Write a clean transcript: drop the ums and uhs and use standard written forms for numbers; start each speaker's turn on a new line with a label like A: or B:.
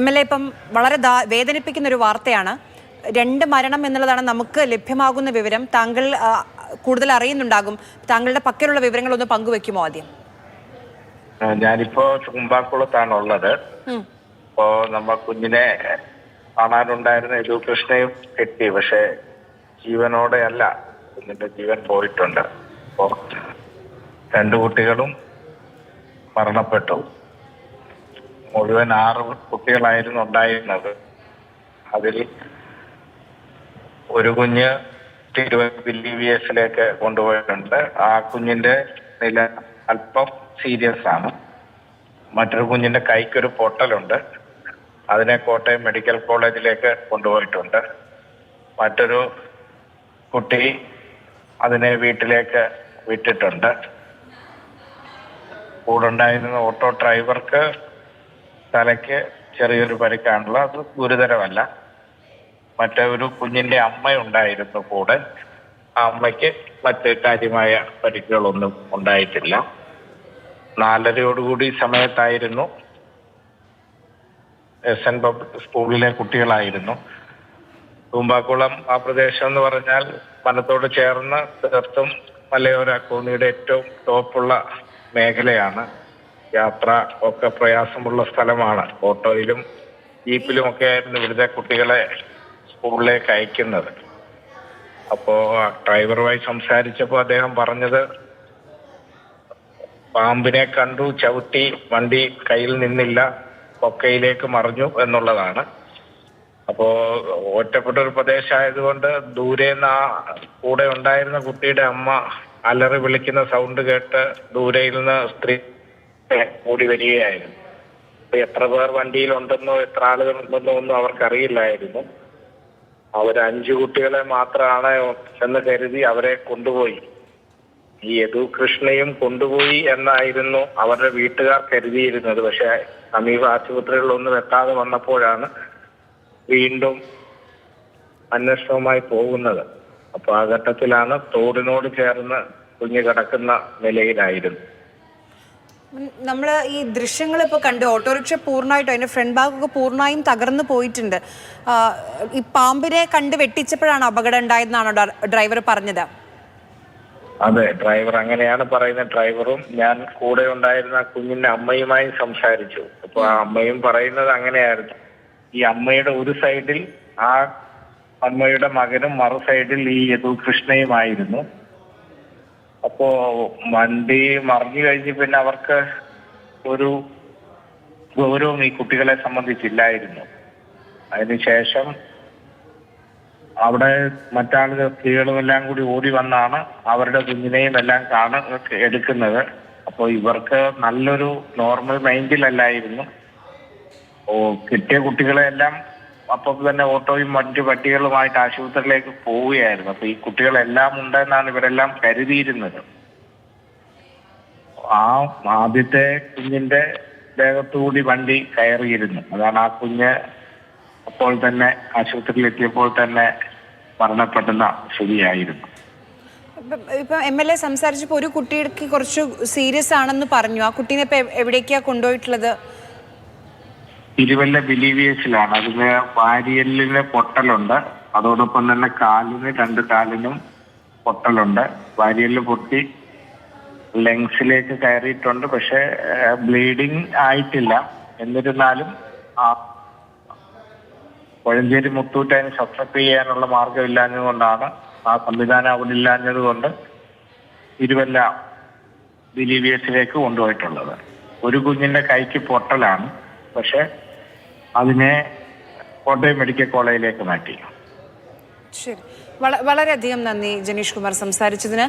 A: MLA ഇപ്പം വളരെ വേദനിപ്പിക്കുന്ന ഒരു വാർത്തയാണ്. 2 മരണം എന്നുള്ളതാണ് നമുക്ക് ലഭ്യമാകുന്ന വിവരം. താങ്കൾ കൂടുതൽ അറിയുന്നുണ്ടാകും. താങ്കളുടെ പക്കലുള്ള വിവരങ്ങൾ ഒന്ന് പങ്കുവെക്കുമോ ആദ്യം?
B: ഞാനിപ്പോ ചുമ്പാക്കുളത്താണുള്ളത്. ഇപ്പോ നമ്മ കുഞ്ഞിനെ കാണാനുണ്ടായിരുന്ന യദുകൃഷ്ണയും കിട്ടി, പക്ഷെ ജീവനോടെ അല്ല, കുഞ്ഞിന്റെ ജീവൻ പോയിട്ടുണ്ട്. അപ്പോ 2 കുട്ടികളും മരണപ്പെട്ടു. മുഴുവൻ 6 കുട്ടികളായിരുന്നു ഉണ്ടായിരുന്നത്. അതിൽ ഒരു കുഞ്ഞ് തിരുവനന്തപുരത്തിലേക്ക് കൊണ്ടുപോയിട്ടുണ്ട്. ആ കുഞ്ഞിന്റെ നില അല്പം സീരിയസ് ആണ്. മറ്റൊരു കുഞ്ഞിന്റെ കൈക്കൊരു പൊട്ടലുണ്ട്. അതിനെ കോട്ടയം മെഡിക്കൽ കോളേജിലേക്ക് കൊണ്ടുപോയിട്ടുണ്ട്. മറ്റൊരു കുട്ടി അതിനെ വീട്ടിലേക്ക് വിട്ടിട്ടുണ്ട്. കൂടുണ്ടായിരുന്ന ഓട്ടോ ഡ്രൈവർക്ക് തലയ്ക്ക് ചെറിയൊരു പരിക്കാണുള്ളത്. അത് ഗുരുതരമല്ല. മറ്റൊരു കുഞ്ഞിന്റെ അമ്മയുണ്ടായിരുന്നു കൂടെ. ആ അമ്മയ്ക്ക് മറ്റ് കാര്യമായ പരിക്കുകളൊന്നും ഉണ്ടായിട്ടില്ല. 4:30 സമയത്തായിരുന്നു. SN പബ്ലിക് സ്കൂളിലെ കുട്ടികളായിരുന്നു. തൂമ്പാക്കുളം ആ പ്രദേശം എന്ന് പറഞ്ഞാൽ വനത്തോട് ചേർന്ന് തീർത്തും മലയോര കോന്നിയുടെ ഏറ്റവും ടോപ്പുള്ള മേഖലയാണ്. യാത്ര ഒക്കെ പ്രയാസമുള്ള സ്ഥലമാണ്. ഓട്ടോയിലും ജീപ്പിലും ഒക്കെ ആയിരുന്നു ഇവിടുത്തെ കുട്ടികളെ സ്കൂളിലേക്ക് അയക്കുന്നത്. അപ്പോ ഡ്രൈവറുമായി സംസാരിച്ചപ്പോൾ അദ്ദേഹം പറഞ്ഞത്, പാമ്പിനെ കണ്ടു, ചവിട്ടി, വണ്ടി കയ്യിൽ നിന്നില്ല, കൊക്കയിലേക്ക് മറിഞ്ഞു എന്നുള്ളതാണ്. അപ്പോ ഒറ്റപ്പെട്ട ഒരു പ്രദേശമായതുകൊണ്ട് ദൂരെന്ന് ആ കൂടെ ഉണ്ടായിരുന്ന കുട്ടിയുടെ അമ്മ അലറി വിളിക്കുന്ന സൗണ്ട് കേട്ട് ദൂരയിൽ നിന്ന് സ്ത്രീ കൂടി വരികയായിരുന്നു. എത്ര പേർ വണ്ടിയിലുണ്ടെന്നോ എത്ര ആളുകൾ ഉണ്ടെന്നോ ഒന്നും അവർക്കറിയില്ലായിരുന്നു. അവർ 5 കുട്ടികളെ മാത്രമാണ് എന്ന് കരുതി അവരെ കൊണ്ടുപോയി. ഈ യദുകൃഷ്ണയും കൊണ്ടുപോയി എന്നായിരുന്നു അവരുടെ വീട്ടുകാർ കരുതിയിരുന്നത്. പക്ഷെ സമീപ ആശുപത്രികളിലൊന്നും എത്താതെ വന്നപ്പോഴാണ് വീണ്ടും അന്വേഷണവുമായി പോകുന്നത്. അപ്പൊ ആ ഘട്ടത്തിലാണ് തോടിനോട് ചേർന്ന് കുഞ്ഞ് കിടക്കുന്ന നിലയിലായിരുന്നു.
A: നമ്മൾ ഈ ദൃശ്യങ്ങൾ ഇപ്പോൾ കണ്ട്, ഓട്ടോറിക്ഷ പൂർണ്ണമായിട്ടും അതിന്റെ ഫ്രണ്ട് ഭാഗമൊക്കെ പൂർണ്ണമായും തകർന്നു പോയിട്ടുണ്ട്. ഈ പാമ്പിനെ കണ്ട് വെട്ടിച്ചപ്പോഴാണ് അപകടം ഉണ്ടായതെന്നാണോ ഡ്രൈവർ പറഞ്ഞത്?
B: അതെ, ഡ്രൈവർ അങ്ങനെയാണ് പറയുന്നത്. ഡ്രൈവറും ഞാൻ കൂടെ ഉണ്ടായിരുന്ന കുഞ്ഞിന്റെ അമ്മയുമായി സംസാരിച്ചു. അപ്പൊ ആ അമ്മയും പറയുന്നത് അങ്ങനെയായിരുന്നു. ഈ അമ്മയുടെ ഒരു സൈഡിൽ ആ അമ്മയുടെ മകനും മറു സൈഡിൽ ഈ യദുകൃഷ്ണയുമായിരുന്നു. അപ്പോ വണ്ടി മറിഞ്ഞു കഴിഞ്ഞ് പിന്നെ അവർക്ക് ഒരു ഗൗരവം ഈ കുട്ടികളെ സംബന്ധിച്ചില്ലായിരുന്നു. അതിനുശേഷം അവിടെ മറ്റാളുകൾ, സ്ത്രീകളും എല്ലാം കൂടി ഓടി വന്നാണ് അവരുടെ കുഞ്ഞിനെയും എല്ലാം എടുക്കുന്നത്. അപ്പോൾ ഇവർക്ക് നല്ലൊരു നോർമൽ മൈൻഡിലല്ലായിരുന്നു. കിട്ടിയ കുട്ടികളെ എല്ലാം അപ്പം തന്നെ ഓട്ടോയും മറ്റു വണ്ടികളുമായിട്ട് ആശുപത്രിയിലേക്ക് പോവുകയായിരുന്നു. അപ്പൊ ഈ കുട്ടികളെല്ലാം ഉണ്ടെന്നാണ് ഇവരെല്ലാം കരുതിയിരുന്നത്. ആ ആദ്യത്തെ കുഞ്ഞിന്റെ ദേഹത്തുകൂടി വണ്ടി കയറിയിരുന്നു. അതാണ് ആ കുഞ്ഞ് അപ്പോൾ തന്നെ ആശുപത്രിയിൽ എത്തിയപ്പോൾ തന്നെ മരണപ്പെടുന്ന ശരിയായിരുന്നു.
A: ഇപ്പൊ MLA സംസാരിച്ചപ്പോൾ ഒരു കുട്ടിക്ക് കുറച്ച് സീരിയസ് ആണെന്ന് പറഞ്ഞു. ആ കുട്ടീനെ ഇപ്പൊ എവിടേക്കാ കൊണ്ടുപോയിട്ടുള്ളത്?
B: തിരുവല്ല ബിലീവിയേഴ്സിലാണ്. അതിന് വാരിയലിന് പൊട്ടലുണ്ട്. അതോടൊപ്പം തന്നെ കാലിന് 2 കാലിനും പൊട്ടലുണ്ട്. വാരിയലിന് പൊട്ടി ലങ്സിലേക്ക് കയറിയിട്ടുണ്ട്. പക്ഷെ ബ്ലീഡിങ് ആയിട്ടില്ല. എന്നിരുന്നാലും കോഴഞ്ചേരി മുത്തൂറ്റ് അതിന് സബ്സ്ക്രൈബ് ചെയ്യാനുള്ള മാർഗം ഇല്ലാഞ്ഞതുകൊണ്ടാണ്, ആ സംവിധാനം അവിടെ ഇല്ലാഞ്ഞത് കൊണ്ട് തിരുവല്ല ബിലീവിയേഴ്സിലേക്ക് കൊണ്ടുപോയിട്ടുള്ളത്. ഒരു കുഞ്ഞിന്റെ കൈക്ക് പൊട്ടലാണ്. പക്ഷെ അതിനെ കോട്ടയം മെഡിക്കൽ കോളേജിലേക്ക് മാറ്റി.
A: ശരി, വളരെയധികം നന്ദി ജനീഷ് കുമാർ സംസാരിച്ചതിന്.